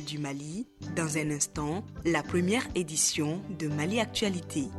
du Mali. Dans un instant, la première édition de Mali Actualité.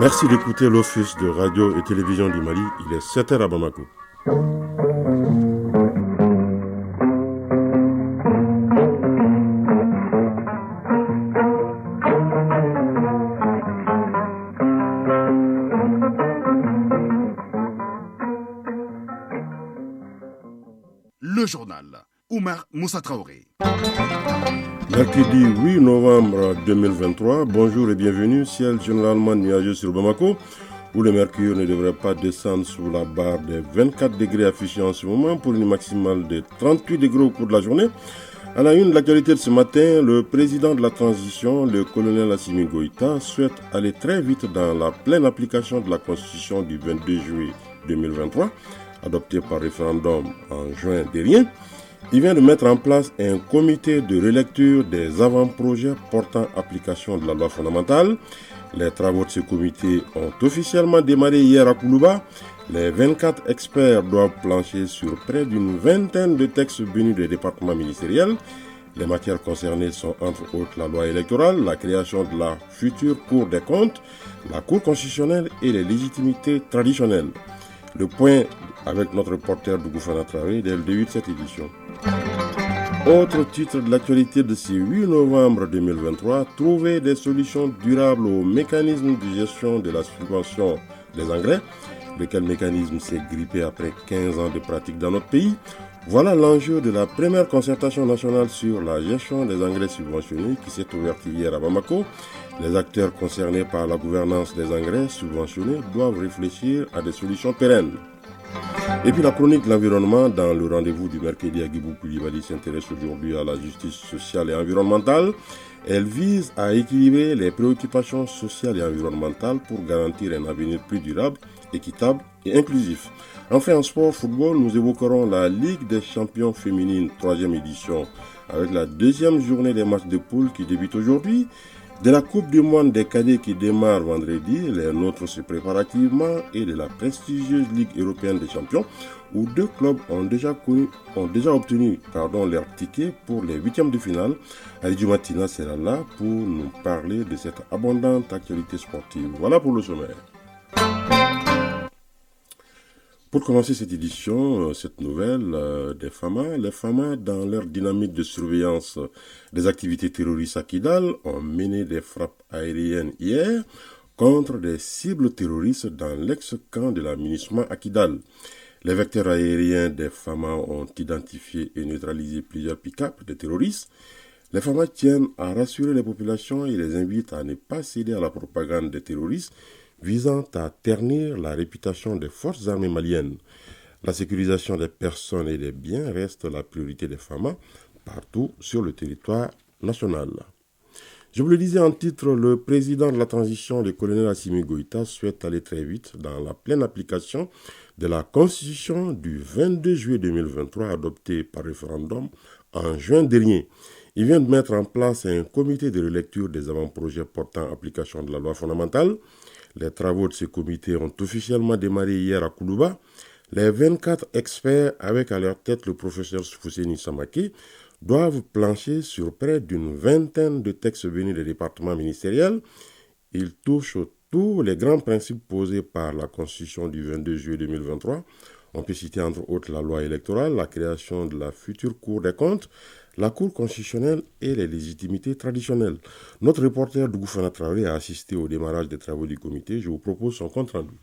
Merci d'écouter l'Office de radio et télévision du Mali. Il est 7h à Bamako. Le journal. Oumar Moussa Traoré. Mercredi 8 novembre 2023, bonjour et bienvenue, ciel généralement nuageux sur Bamako, où le mercure ne devrait pas descendre sous la barre des 24 degrés affichés en ce moment pour une maximale de 38 degrés au cours de la journée. À la une de l'actualité de ce matin, le président de la transition, le colonel Assimi Goïta, souhaite aller très vite dans la pleine application de la constitution du 22 juillet 2023, adoptée par référendum en juin dernier. Il vient de mettre en place un comité de relecture des avant-projets portant application de la loi fondamentale. Les travaux de ce comité ont officiellement démarré hier à Koulouba. Les 24 experts doivent plancher sur près d'une vingtaine de textes venus des départements ministériels. Les matières concernées sont entre autres la loi électorale, la création de la future Cour des comptes, la Cour constitutionnelle et les légitimités traditionnelles. Le point avec notre reporter Dougoufana Traoré dès le début de cette édition. Autre titre de l'actualité de ce 8 novembre 2023, trouver des solutions durables au mécanisme de gestion de la subvention des engrais, lequel mécanisme s'est grippé après 15 ans de pratique dans notre pays. Voilà l'enjeu de la première concertation nationale sur la gestion des engrais subventionnés qui s'est ouverte hier à Bamako. Les acteurs concernés par la gouvernance des engrais subventionnés doivent réfléchir à des solutions pérennes. Et puis la chronique de l'environnement dans le rendez-vous du mercredi à Guibou Koulibaly s'intéresse aujourd'hui à la justice sociale et environnementale. Elle vise à équilibrer les préoccupations sociales et environnementales pour garantir un avenir plus durable, équitable et inclusif. Enfin en sport football, nous évoquerons la Ligue des champions féminines 3e édition avec la deuxième journée des matchs de poule qui débute aujourd'hui. De la Coupe du Monde des cadets qui démarre vendredi, les nôtres se préparent activement et de la prestigieuse Ligue européenne des champions où deux clubs ont déjà obtenu leur ticket pour les huitièmes de finale. Alidou Matina sera là pour nous parler de cette abondante actualité sportive. Voilà pour le sommaire. Pour commencer cette édition, cette nouvelle des FAMA, les FAMA, dans leur dynamique de surveillance des activités terroristes à Kidal, ont mené des frappes aériennes hier contre des cibles terroristes dans l'ex-camp de la MINUSMA à Kidal. Les vecteurs aériens des FAMA ont identifié et neutralisé plusieurs pick-up de terroristes. Les FAMA tiennent à rassurer les populations et les invitent à ne pas céder à la propagande des terroristes visant à ternir la réputation des forces armées maliennes. La sécurisation des personnes et des biens reste la priorité des FAMA partout sur le territoire national. Je vous le disais en titre, le président de la transition, le colonel Assimi Goïta, souhaite aller très vite dans la pleine application de la constitution du 22 juillet 2023 adoptée par référendum en juin dernier. Il vient de mettre en place un comité de relecture des avant-projets portant application de la loi fondamentale. Les travaux de ce comité ont officiellement démarré hier à Koulouba. Les 24 experts, avec à leur tête le professeur Fousseni Samake, doivent plancher sur près d'une vingtaine de textes venus des départements ministériels. Ils touchent Tous les grands principes posés par la Constitution du 22 juillet 2023, on peut citer entre autres la loi électorale, la création de la future Cour des comptes, la Cour constitutionnelle et les légitimités traditionnelles. Notre reporter Dougou Fana Traoré a assisté au démarrage des travaux du comité. Je vous propose son compte rendu.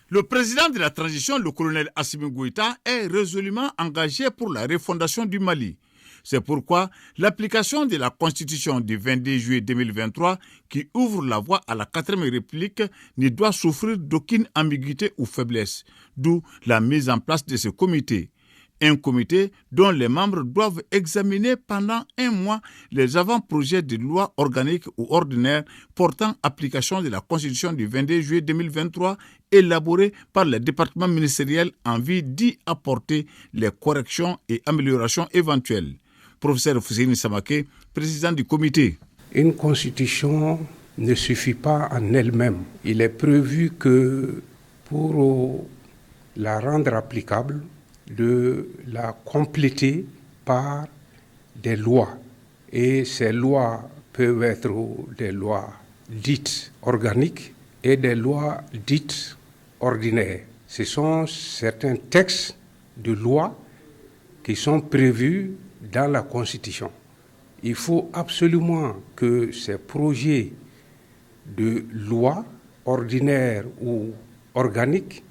Le président de la transition, le colonel Assimi Goïta, est résolument engagé pour la refondation du Mali. C'est pourquoi l'application de la Constitution du 22 juillet 2023, qui ouvre la voie à la 4e République, ne doit souffrir d'aucune ambiguïté ou faiblesse, d'où la mise en place de ce comité. Un comité dont les membres doivent examiner pendant 1 mois les avant-projets de loi organique ou ordinaire portant application de la Constitution du 22 juillet 2023 élaborés par le département ministériel en vue d'y apporter les corrections et améliorations éventuelles. Professeur Fousseini Samake, président du comité. Une constitution ne suffit pas en elle-même. Il est prévu que pour la rendre applicable, de la compléter par des lois. Et ces lois peuvent être des lois dites organiques et des lois dites ordinaires. Ce sont certains textes de loi qui sont prévus dans la Constitution. Il faut absolument que ces projets de loi ordinaires ou organiques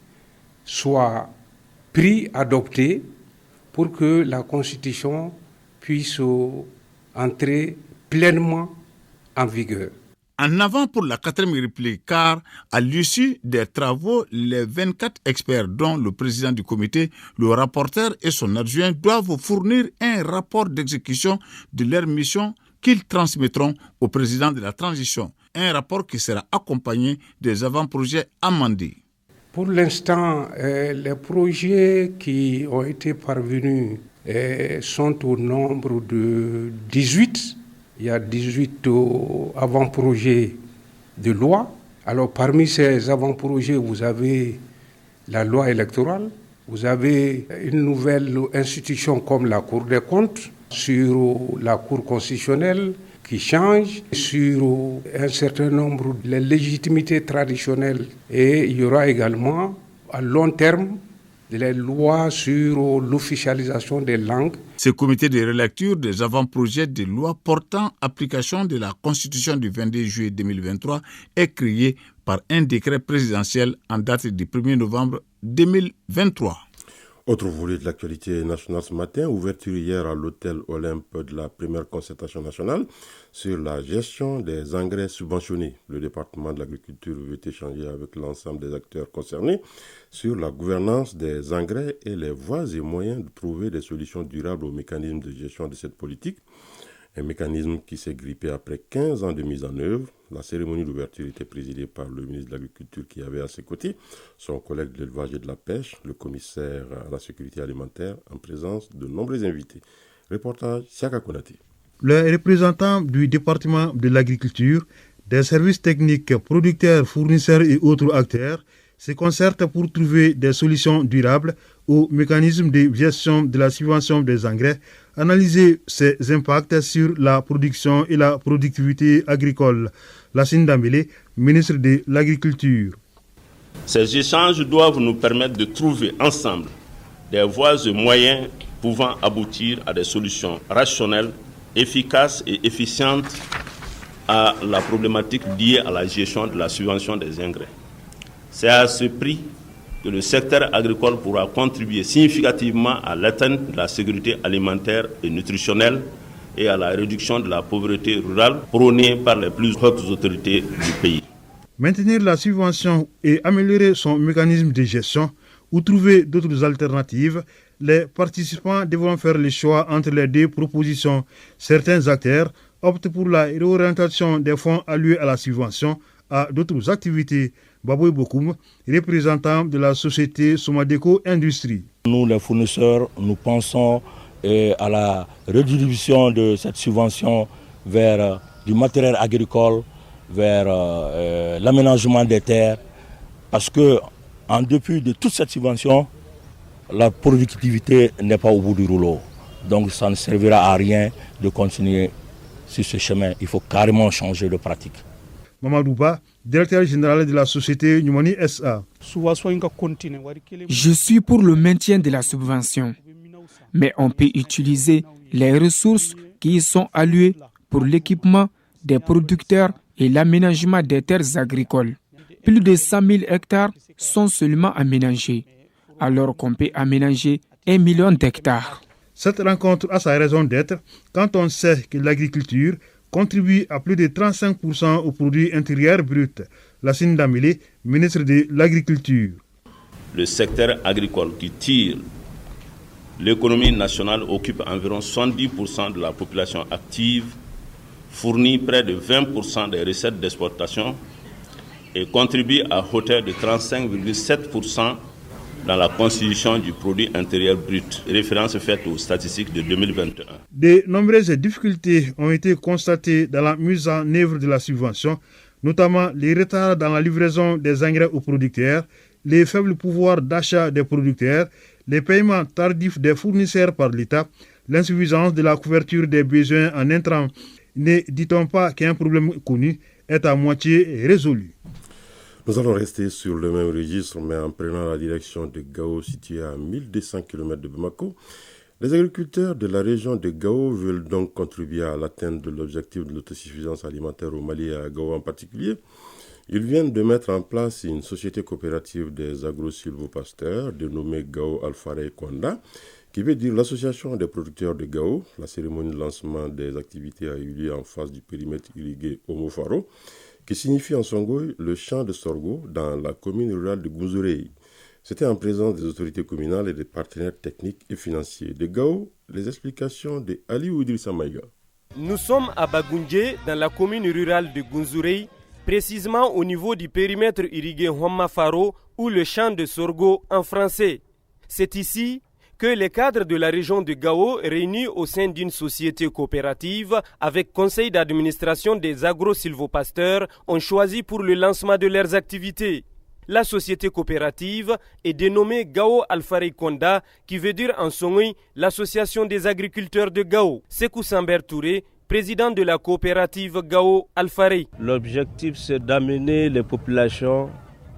soient adoptés pour que la Constitution puisse entrer pleinement en vigueur. En avant pour la 4e République, car à l'issue des travaux, les 24 experts, dont le président du comité, le rapporteur et son adjoint, doivent fournir un rapport d'exécution de leur mission qu'ils transmettront au président de la transition. Un rapport qui sera accompagné des avant-projets amendés. Pour l'instant, les projets qui ont été parvenus sont au nombre de 18. Il y a 18 avant-projets de loi. Alors parmi ces avant-projets, vous avez la loi électorale, vous avez une nouvelle institution comme la Cour des comptes, sur la Cour constitutionnelle, qui change sur un certain nombre de légitimités traditionnelles. Et il y aura également, à long terme, les lois sur l'officialisation des langues. Ce comité de relecture des avant-projets de loi portant application de la Constitution du 22 juillet 2023 est créé par un décret présidentiel en date du 1er novembre 2023. Autre volet de l'actualité nationale ce matin, ouverture hier à l'hôtel Olympe de la première concertation nationale sur la gestion des engrais subventionnés. Le département de l'agriculture veut échanger avec l'ensemble des acteurs concernés sur la gouvernance des engrais et les voies et moyens de trouver des solutions durables au mécanisme de gestion de cette politique. Un mécanisme qui s'est grippé après 15 ans de mise en œuvre. La cérémonie d'ouverture était présidée par le ministre de l'Agriculture qui avait à ses côtés son collègue de l'élevage et de la pêche, le commissaire à la sécurité alimentaire, en présence de nombreux invités. Reportage Siaka Konate. Les représentants du département de l'agriculture, des services techniques, producteurs, fournisseurs et autres acteurs se concertent pour trouver des solutions durables au mécanisme de gestion de la subvention des engrais, analyser ses impacts sur la production et la productivité agricole. Lassine Dambélé, ministre de l'Agriculture. Ces échanges doivent nous permettre de trouver ensemble des voies et moyens pouvant aboutir à des solutions rationnelles, efficaces et efficientes à la problématique liée à la gestion de la subvention des engrais. C'est à ce prix que le secteur agricole pourra contribuer significativement à l'atteinte de la sécurité alimentaire et nutritionnelle et à la réduction de la pauvreté rurale prônée par les plus hautes autorités du pays. Maintenir la subvention et améliorer son mécanisme de gestion ou trouver d'autres alternatives, les participants devront faire le choix entre les deux propositions. Certains acteurs optent pour la réorientation des fonds alloués à la subvention à d'autres activités. Baboy Bokoum, représentant de la société Somadeco Industrie. Nous, les fournisseurs, nous pensons à la redistribution de cette subvention vers du matériel agricole, vers l'aménagement des terres, parce que en dépit de toute cette subvention, la productivité n'est pas au bout du rouleau. Donc ça ne servira à rien de continuer sur ce chemin. Il faut carrément changer de pratique. Mamadou Ba, directeur général de la société Numani SA. Je suis pour le maintien de la subvention, mais on peut utiliser les ressources qui y sont allouées pour l'équipement des producteurs et l'aménagement des terres agricoles. Plus de 100 000 hectares sont seulement aménagés, alors qu'on peut aménager 1 million d'hectares. Cette rencontre a sa raison d'être quand on sait que l'agriculture contribue à plus de 35% au produit intérieur brut. Lassine Damélé, ministre de l'Agriculture. Le secteur agricole qui tire l'économie nationale occupe environ 70% de la population active, fournit près de 20% des recettes d'exportation et contribue à hauteur de 35,7% dans la constitution du produit intérieur brut, référence faite aux statistiques de 2021. De nombreuses difficultés ont été constatées dans la mise en œuvre de la subvention, notamment les retards dans la livraison des engrais aux producteurs, les faibles pouvoirs d'achat des producteurs, les paiements tardifs des fournisseurs par l'État, l'insuffisance de la couverture des besoins en intrants. Ne dit-on pas qu'un problème connu est à moitié résolu? Nous allons rester sur le même registre, mais en prenant la direction de Gao, située à 1200 km de Bamako. Les agriculteurs de la région de Gao veulent donc contribuer à l'atteinte de l'objectif de l'autosuffisance alimentaire au Mali et à Gao en particulier. Ils viennent de mettre en place une société coopérative des agro-sylvopasteurs dénommée Gao Alfaré Konda, qui veut dire l'association des producteurs de Gao. La cérémonie de lancement des activités a eu lieu en face du périmètre irrigué Omofaro, qui signifie en songoï le champ de sorgho dans la commune rurale de Gounzourei. C'était en présence des autorités communales et des partenaires techniques et financiers de Gao. Les explications de Aliou Idrissa Maïga. Nous sommes à Bagoundje, dans la commune rurale de Gounzourei, précisément au niveau du périmètre irrigué Homafaro ou le champ de sorgho en français. C'est ici que les cadres de la région de Gao, réunis au sein d'une société coopérative avec conseil d'administration des agro-sylvopasteurs, ont choisi pour le lancement de leurs activités. La société coopérative est dénommée Gao Alfaré Konda, qui veut dire en songoï l'association des agriculteurs de Gao. Sekou Samber Touré, président de la coopérative Gao Alfaré. L'objectif, c'est d'amener les populations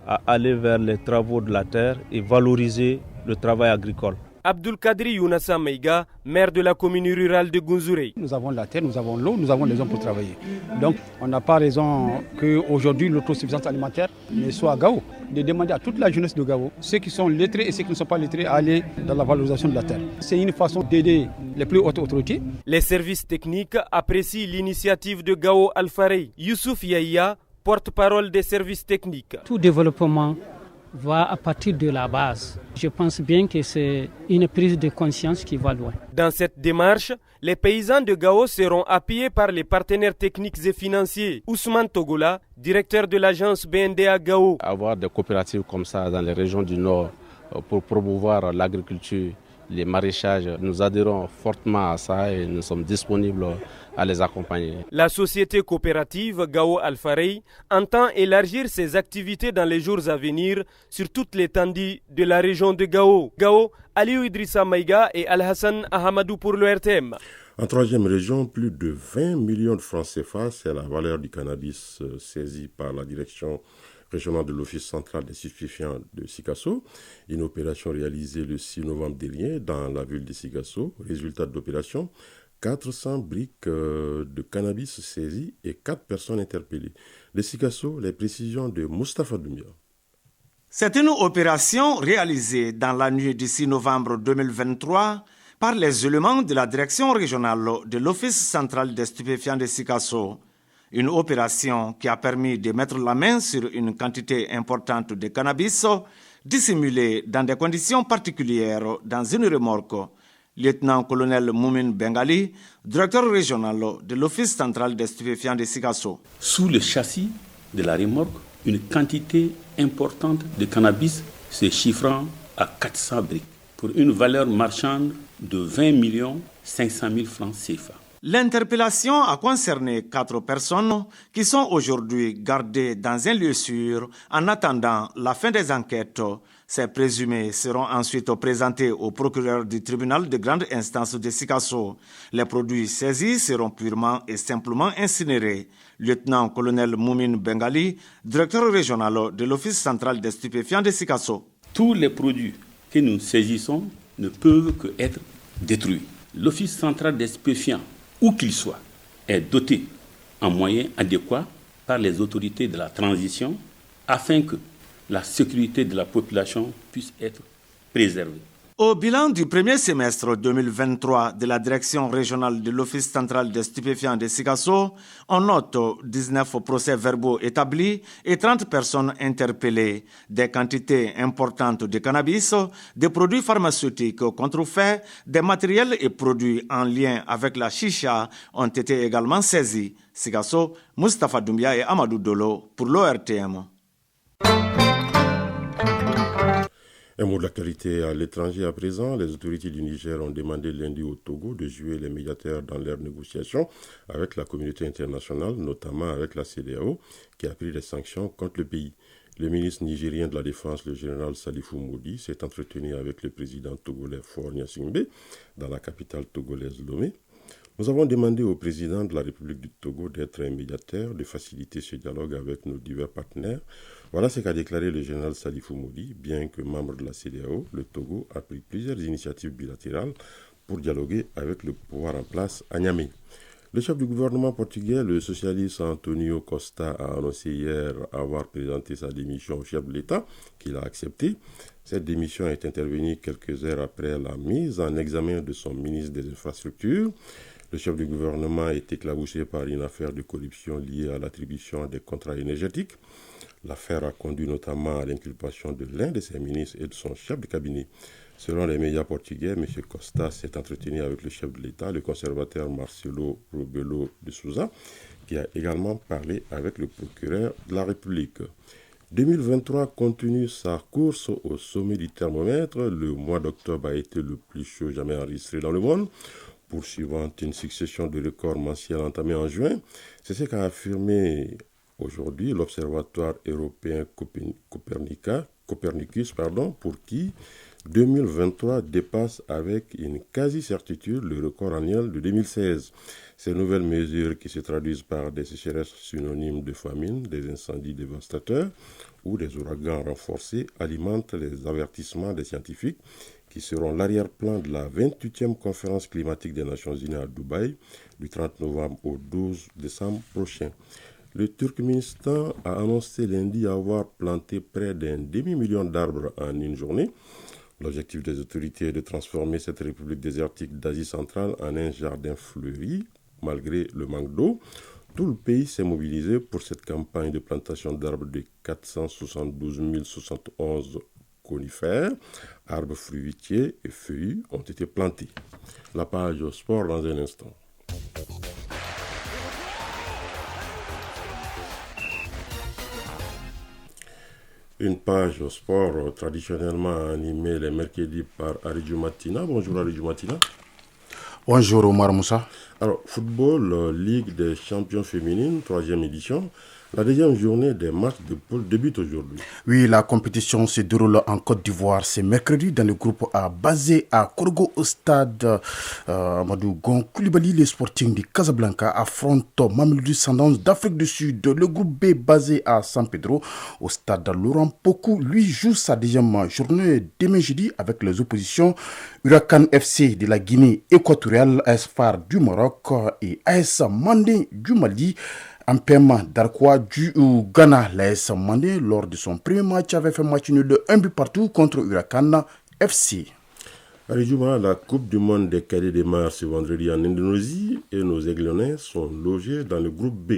à aller vers les travaux de la terre et valoriser le travail agricole. Abdul Kadri Younassa Maïga, maire de la commune rurale de Gounzourei. Nous avons la terre, nous avons l'eau, nous avons les hommes pour travailler. Donc on n'a pas raison qu'aujourd'hui l'autosuffisance alimentaire ne soit à Gao. De demander à toute la jeunesse de Gao, ceux qui sont lettrés et ceux qui ne sont pas lettrés, à aller dans la valorisation de la terre. C'est une façon d'aider les plus hautes autorités. Les services techniques apprécient l'initiative de Gao Alfaré. Youssouf Yahya, porte-parole des services techniques. Tout développement va à partir de la base. Je pense bien que c'est une prise de conscience qui va loin. Dans cette démarche, les paysans de Gao seront appuyés par les partenaires techniques et financiers. Ousmane Togola, directeur de l'agence BNDA Gao. Avoir des coopératives comme ça dans les régions du Nord pour promouvoir l'agriculture, les maraîchages, nous adhérons fortement à ça et nous sommes disponibles à les accompagner. La société coopérative Gao Alfaré entend élargir ses activités dans les jours à venir sur toute l'étendue de la région de Gao. Gao, Aliou Idrissa Maïga et Al-Hassan Ahamadou pour le RTM. En troisième région, plus de 20 millions de francs CFA, c'est la valeur du cannabis saisi par la direction régionale de l'Office central des stupéfiants de Sikasso. Une opération réalisée le 6 novembre dernier dans la ville de Sikasso. Résultat de l'opération, 400 briques de cannabis saisies et 4 personnes interpellées. De Sikasso, les précisions de Moustapha Doumbia. C'est une opération réalisée dans la nuit du 6 novembre 2023 par les éléments de la direction régionale de l'Office central des stupéfiants de Sikasso. Une opération qui a permis de mettre la main sur une quantité importante de cannabis dissimulé dans des conditions particulières dans une remorque. Lieutenant-colonel Moumin Bengali, directeur régional de l'Office central des stupéfiants de Sikasso. Sous le châssis de la remorque, une quantité importante de cannabis se chiffrant à 400 briques pour une valeur marchande de 20 500 000 francs CFA. L'interpellation a concerné 4 personnes qui sont aujourd'hui gardées dans un lieu sûr en attendant la fin des enquêtes. Ces présumés seront ensuite présentés au procureur du tribunal de grande instance de Sikasso. Les produits saisis seront purement et simplement incinérés. Lieutenant-colonel Moumine Bengali, directeur régional de l'Office central des stupéfiants de Sikasso. Tous les produits que nous saisissons ne peuvent qu'être détruits. L'Office central des stupéfiants, où qu'il soit, est doté en moyens adéquats par les autorités de la transition afin que la sécurité de la population puisse être préservée. Au bilan du premier semestre 2023 de la direction régionale de l'Office central des stupéfiants de Sikasso, on note 19 procès-verbaux établis et 30 personnes interpellées. Des quantités importantes de cannabis, des produits pharmaceutiques contrefaits, des matériels et produits en lien avec la chicha ont été également saisis. Sikasso, Moustapha Doumbia et Amadou Dolo pour l'ORTM. Un mot de l'actualité à l'étranger à présent. Les autorités du Niger ont demandé lundi au Togo de jouer les médiateurs dans leurs négociations avec la communauté internationale, notamment avec la CEDEAO, qui a pris des sanctions contre le pays. Le ministre nigérien de la Défense, le général Salifou Moudi, s'est entretenu avec le président togolais Faure Gnassingbé dans la capitale togolaise Lomé. Nous avons demandé au président de la République du Togo d'être un médiateur, de faciliter ce dialogue avec nos divers partenaires. Voilà ce qu'a déclaré le général Salifou Moudi. Bien que membre de la CEDEAO, le Togo a pris plusieurs initiatives bilatérales pour dialoguer avec le pouvoir en place à Niamey. Le chef du gouvernement portugais, le socialiste Antonio Costa, a annoncé hier avoir présenté sa démission au chef de l'État, qu'il a accepté. Cette démission est intervenue quelques heures après la mise en examen de son ministre des Infrastructures. Le chef du gouvernement est éclaboussé par une affaire de corruption liée à l'attribution des contrats énergétiques. L'affaire a conduit notamment à l'inculpation de l'un de ses ministres et de son chef de cabinet. Selon les médias portugais, M. Costa s'est entretenu avec le chef de l'État, le conservateur Marcelo Rebelo de Sousa, qui a également parlé avec le procureur de la République. 2023 continue sa course au sommet du thermomètre. Le mois d'octobre a été le plus chaud jamais enregistré dans le monde, poursuivant une succession de records mensuels entamés en juin. C'est ce qu'a affirmé aujourd'hui l'Observatoire européen Copernicus, pour qui 2023 dépasse avec une quasi-certitude le record annuel de 2016. Ces nouvelles mesures, qui se traduisent par des sécheresses synonymes de famine, des incendies dévastateurs ou des ouragans renforcés, alimentent les avertissements des scientifiques qui seront l'arrière-plan de la 28e conférence climatique des Nations Unies à Dubaï du 30 novembre au 12 décembre prochain. Le Turkménistan a annoncé lundi avoir planté près d'un demi-million d'arbres en une journée. L'objectif des autorités est de transformer cette république désertique d'Asie centrale en un jardin fleuri, malgré le manque d'eau. Tout le pays s'est mobilisé pour cette campagne de plantation d'arbres de 472 071 conifères, arbres fruitiers et feuillus ont été plantés. La page sport dans un instant. Une page sport traditionnellement animée les mercredis par Aridjou Matina. Bonjour Aridjou Matina. Bonjour Omar Moussa. Alors, football, Ligue des champions féminines, 3e édition. La deuxième journée des matchs de poule débute aujourd'hui. Oui, la compétition se déroule en Côte d'Ivoire. C'est mercredi dans le groupe A basé à Korgo au stade Amadou Gon Koulibaly. Les Sporting de Casablanca affrontent Mamelodi Sundowns d'Afrique du Sud. Le groupe B basé à San Pedro au stade Laurent Pokou, lui, joue sa deuxième journée demain jeudi avec les oppositions Huracan FC de la Guinée équatoriale, AS FAR du Maroc et AS Mandé du Mali. Ampem Darkwa du Ghana, l'AS Mandé, lors de son premier match, avait fait match nul de 1 but partout contre Huracan FC. Aridjouma, la Coupe du Monde des cadets démarre ce vendredi en Indonésie et nos Aiglonnais sont logés dans le groupe B.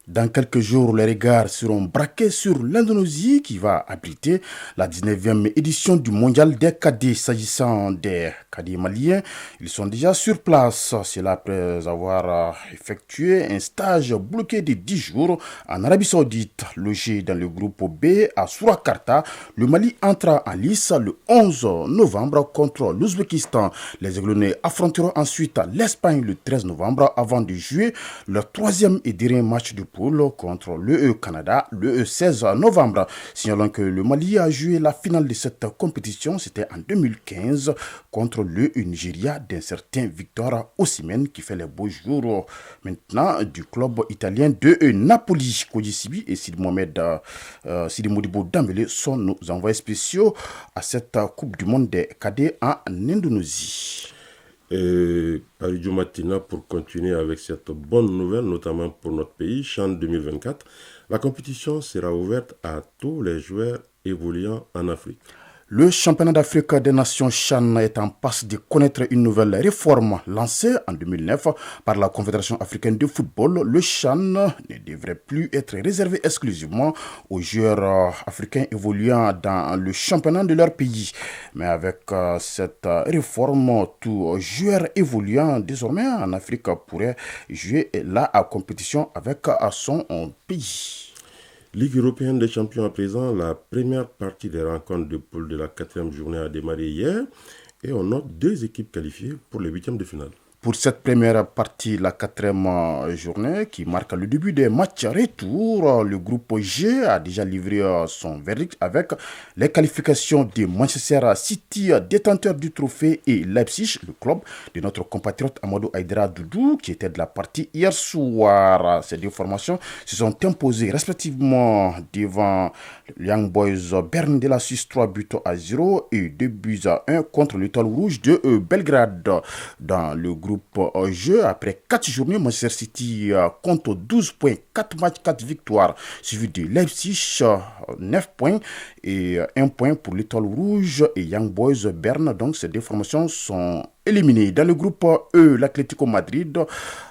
Dans quelques jours, les regards seront braqués sur l'Indonésie qui va abriter la 19e édition du mondial des cadets. S'agissant des cadets maliens, ils sont déjà sur place. C'est là après avoir effectué un stage bloqué de 10 jours en Arabie Saoudite. Logé dans le groupe B à Surakarta, le Mali entra en lice le 11 novembre contre l'Ouzbékistan. Les Aiglonnais affronteront ensuite l'Espagne le 13 novembre avant de jouer leur troisième et dernier match de poule poule contre le Canada le 16 novembre. Signalons que le Mali a joué la finale de cette compétition, c'était en 2015 contre le Nigeria d'un certain Victor Osimhen qui fait les beaux jours maintenant du club italien de Napoli. Koji Sibi et Sidi Modibo Dambélé sont nos envoyés spéciaux à cette Coupe du Monde des cadets en Indonésie. Et Aridjo Matina, pour continuer avec cette bonne nouvelle, notamment pour notre pays, CHAN 2024, la compétition sera ouverte à tous les joueurs évoluant en Afrique. Le championnat d'Afrique des nations CHAN est en passe de connaître une nouvelle réforme lancée en 2009 par la Confédération africaine de football. Le CHAN ne devrait plus être réservé exclusivement aux joueurs africains évoluant dans le championnat de leur pays. Mais avec cette réforme, tout joueur évoluant désormais en Afrique pourrait jouer la compétition avec son pays. Ligue européenne des champions à présent, la première partie des rencontres de poule de la 4e journée a démarré hier et on note 2 équipes qualifiées pour les 8e de finale. Pour cette première partie, la 4e journée qui marque le début des matchs retour, le groupe G a déjà livré son verdict avec les qualifications de Manchester City, détenteur du trophée, et Leipzig, le club de notre compatriote Amadou Aïdara Doudou, qui était de la partie hier soir. Ces 2 formations se sont imposées respectivement devant Young Boys Bern de la Suisse 3-0 et 2-1 contre l'Étoile Rouge de Belgrade. Dans le groupe jeu, après 4 journées, Manchester City compte 12 points, 4 matchs, 4 victoires, suivi de Leipzig 9 points et 1 point pour l'Étoile Rouge et Young Boys Bern. Donc ces 2 formations sont éliminées. Dans le groupe E, l'Atlético Madrid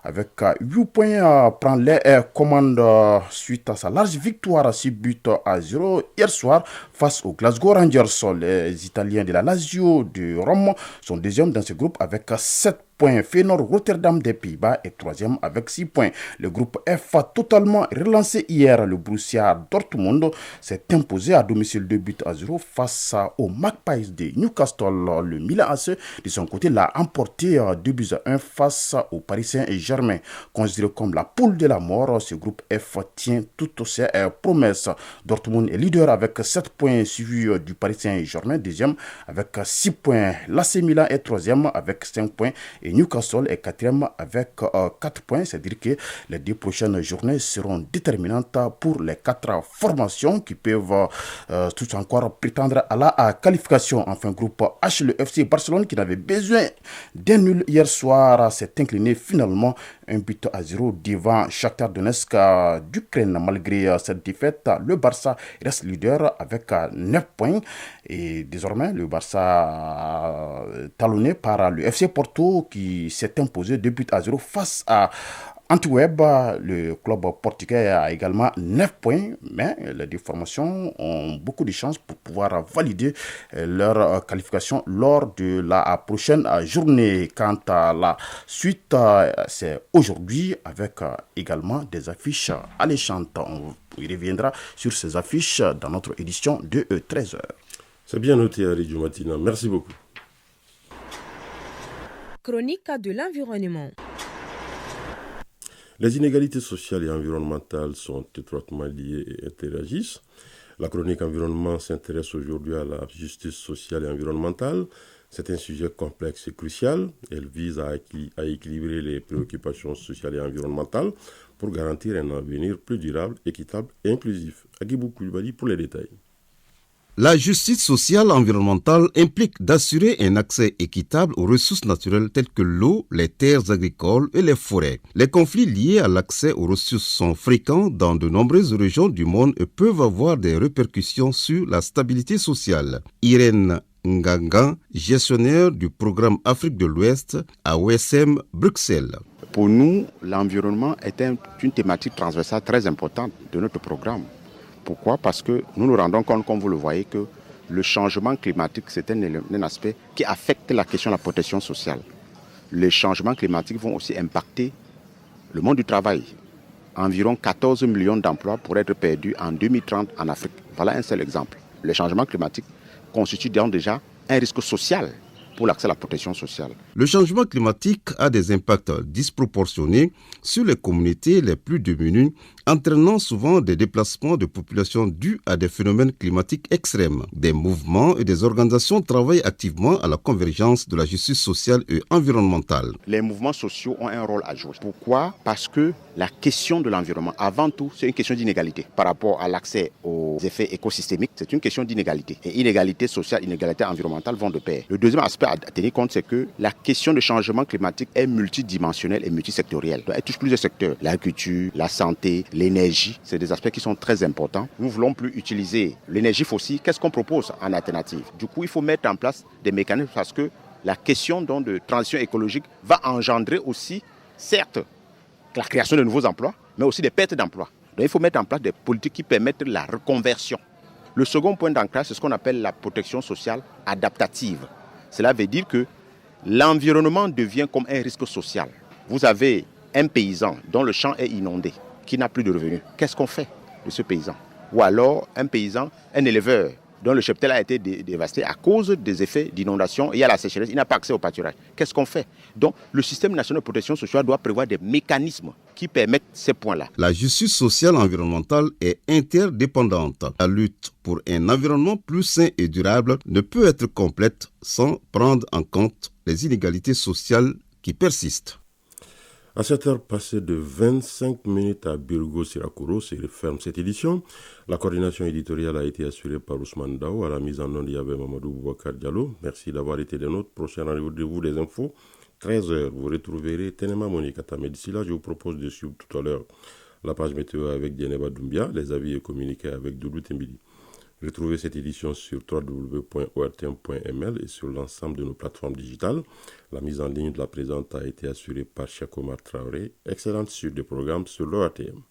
avec 8 points prend les commandes suite à sa large victoire à 6-0 hier soir face aux Glasgow Rangers. Les Italiens de la Lazio de Rome sont deuxièmes dans ce groupe avec 7 points. Feyenoord Rotterdam des Pays-Bas est 3e avec 6 points. Le groupe F a totalement relancé hier. Le Borussia Dortmund s'est imposé à domicile 2-0 face aux Magpies de Newcastle. Le Milan AC de son côté l'a emporté 2-1 face au Paris Saint-Germain. Considéré comme la poule de la mort, ce groupe F tient toutes ses promesses. Dortmund est leader avec 7 points, suivi du Paris Saint-Germain, deuxième avec 6 points. L'AC Milan est 3e avec 5 points et Newcastle est 4e avec 4 points. C'est-à-dire que les 2 prochaines journées seront déterminantes pour les 4 formations qui peuvent tout encore prétendre à la qualification. Enfin, groupe H, le FC Barcelone qui n'avait besoin d'un nul hier soir s'est incliné finalement 1-0 devant Shakhtar Donetsk d'Ukraine. Malgré cette défaite, le Barça reste leader avec 9 points et désormais le Barça talonné par le FC Porto qui s'est imposé 2-0 face à Antwerp. Le club portugais a également 9 points, mais les 2 formations ont beaucoup de chances pour pouvoir valider leur qualification lors de la prochaine journée. Quant à la suite, c'est aujourd'hui avec également des affiches alléchantes. On y reviendra sur ces affiches dans notre édition de 13h. C'est bien noté, Aridjo Matina. Merci beaucoup. Chronique de l'environnement. Les inégalités sociales et environnementales sont étroitement liées et interagissent. La chronique environnement s'intéresse aujourd'hui à la justice sociale et environnementale. C'est un sujet complexe et crucial. Elle vise à équilibrer les préoccupations sociales et environnementales pour garantir un avenir plus durable, équitable et inclusif. Agibou Koulibaly pour les détails. La justice sociale environnementale implique d'assurer un accès équitable aux ressources naturelles telles que l'eau, les terres agricoles et les forêts. Les conflits liés à l'accès aux ressources sont fréquents dans de nombreuses régions du monde et peuvent avoir des répercussions sur la stabilité sociale. Irène Nganga, gestionnaire du programme Afrique de l'Ouest à OSM Bruxelles. Pour nous, l'environnement est une thématique transversale très importante de notre programme. Pourquoi ? Parce que nous nous rendons compte, comme vous le voyez, que le changement climatique, c'est un aspect qui affecte la question de la protection sociale. Les changements climatiques vont aussi impacter le monde du travail. Environ 14 millions d'emplois pourraient être perdus en 2030 en Afrique. Voilà un seul exemple. Les changements climatiques constituent donc déjà un risque social pour l'accès à la protection sociale. Le changement climatique a des impacts disproportionnés sur les communautés les plus démunies, entraînant souvent des déplacements de populations dus à des phénomènes climatiques extrêmes. Des mouvements et des organisations travaillent activement à la convergence de la justice sociale et environnementale. Les mouvements sociaux ont un rôle à jouer. Pourquoi ? Parce que la question de l'environnement, avant tout, c'est une question d'inégalité. Par rapport à l'accès aux effets écosystémiques, c'est une question d'inégalité. Et inégalité sociale, inégalité environnementale vont de pair. Le deuxième aspect à tenir compte, c'est que la question de changement climatique est multidimensionnelle et multisectorielle. Elle touche plusieurs secteurs. L'agriculture, la santé, l'énergie, c'est des aspects qui sont très importants. Nous ne voulons plus utiliser l'énergie fossile. Qu'est-ce qu'on propose en alternative ? Du coup, il faut mettre en place des mécanismes parce que la question donc, de transition écologique va engendrer aussi, certes, la création de nouveaux emplois, mais aussi des pertes d'emplois. Donc il faut mettre en place des politiques qui permettent la reconversion. Le second point d'ancrage, c'est ce qu'on appelle la protection sociale adaptative. Cela veut dire que l'environnement devient comme un risque social. Vous avez un paysan dont le champ est inondé, qui n'a plus de revenus. Qu'est-ce qu'on fait de ce paysan ? Ou alors un paysan, un éleveur, dont le cheptel a été dévasté à cause des effets d'inondation, il y a la sécheresse, il n'a pas accès au pâturage. Qu'est-ce qu'on fait ? Donc le système national de protection sociale doit prévoir des mécanismes qui permettent ces points-là. La justice sociale environnementale est interdépendante. La lutte pour un environnement plus sain et durable ne peut être complète sans prendre en compte les inégalités sociales qui persistent. À 7h passées de 25 minutes à Birgo Sirakuro, c'est ferme cette édition. La coordination éditoriale a été assurée par Ousmane Dao. À la mise en onde, il y avait Mamadou Boubacar Diallo. Merci d'avoir été des nôtres. Prochain rendez-vous des infos, 13h. Vous retrouverez Tenema Moni Katame. D'ici là, je vous propose de suivre tout à l'heure la page météo avec Dieneba Doumbia, les avis et communiqués avec Doudou Tembili. Retrouvez cette édition sur www.ortm.ml et sur l'ensemble de nos plateformes digitales. La mise en ligne de la présente a été assurée par Cheikh Omar Traoré. Excellente suite de programmes sur l'ORTM.